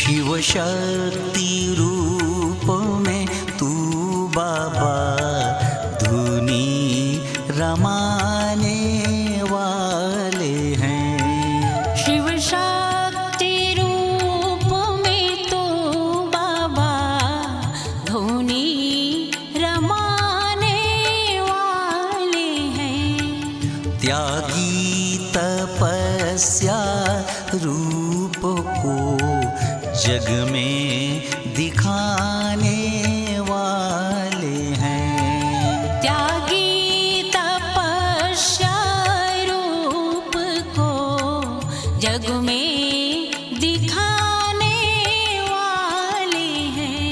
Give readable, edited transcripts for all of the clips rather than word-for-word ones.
शिव शक्ति रूप में तू बाबा धुनी रमाने वाले हैं। शिव शक्ति रूप में तो बाबा धुनी रमाने वाले हैं। त्यागी तपस्या रूप को जग में दिखाने वाले हैं। त्यागी तपस्या रूप को जग में दिखाने वाले हैं।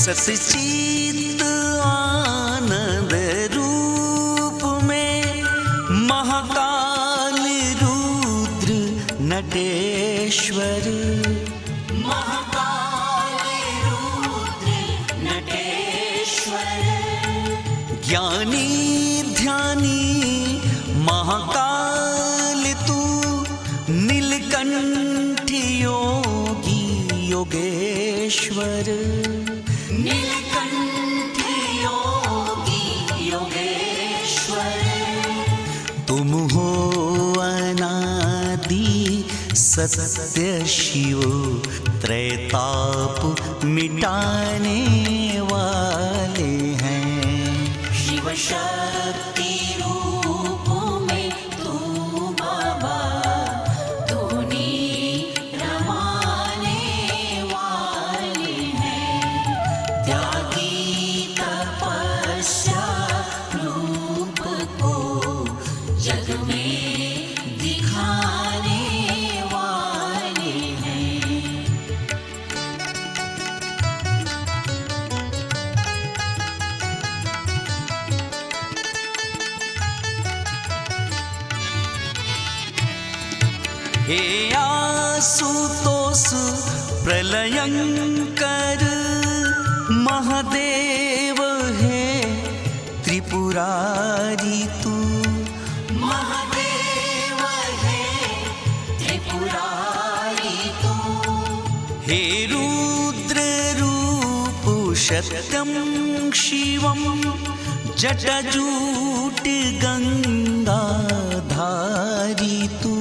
सच्चित आनंद रूप में महाकाल रुद्र नटेश्वर, महाकाल रुद्र नटेश्वर, ज्ञानी ध्यानी महाकाल तू, नीलकंठ योगी योगेश्वर, नीलकंठ योगी योगेश्वर। तुम हो अनादि सत्य शिव, त्रैताप मिटाने वाले हैं। शिव शक्ति रूप में तू बाबा धुनी रमाने वाले हैं। त्यागी तपस्या रूप को जग में दिखाने वाले हैं। हे आशुतोष प्रलयंकर महादेव है त्रिपुरारी तू, महादेव है त्रिपुरारी तू। हे रुद्र रूप सत्यम शिवम, जटाजूट गंगा धारी तू,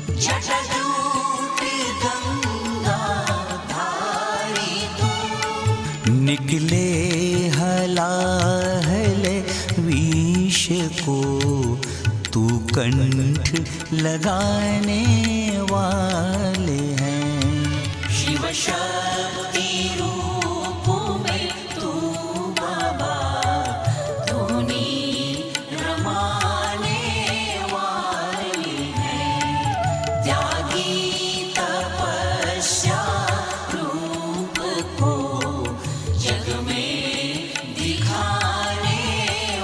जटाजूट गंगा धारी तू। निकले हलाहल विष को तू कंठ लगाने वाले हैं। शिव शक्ति रूप में तू बाबा धुनी रमाने वाले हैं। त्यागी तपस्या रूप को जग में दिखाने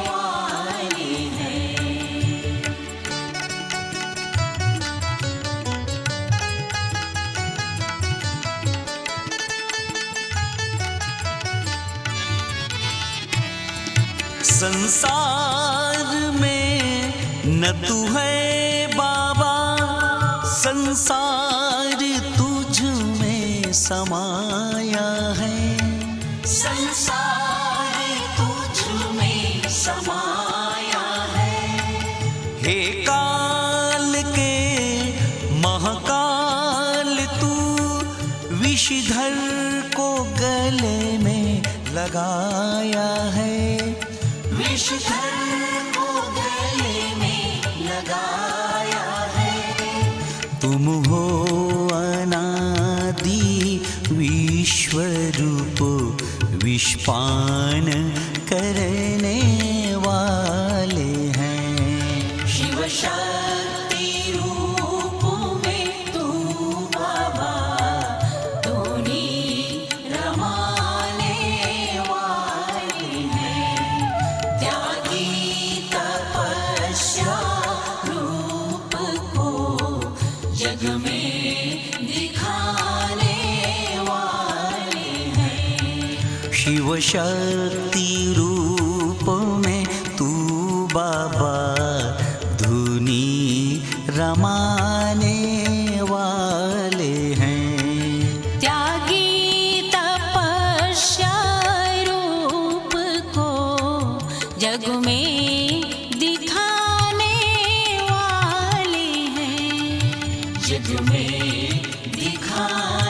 वाले हैं। संसार में न तू है बाबा, संसार तुझ में समाया है। संसार तुझ में समाया है। हे काल के महाकाल तू, विषधर को गले में लगाया है। विषधर को गले में लगाया है। तुम हो अनादि विश्वरूप, विषपान करने वाले हैं। शिव शक्ति रूप में तू बाबा धुनी रमाने वाले हैं। त्यागी तपस्या रूप को जग में दिखाने वाले हैं। शिव शक्ति रूप में तू बाबा धुनी रमाने वाले हैं। त्यागी तपस्या रूप को जग में दिखाने वाले हैं। जग में दिखा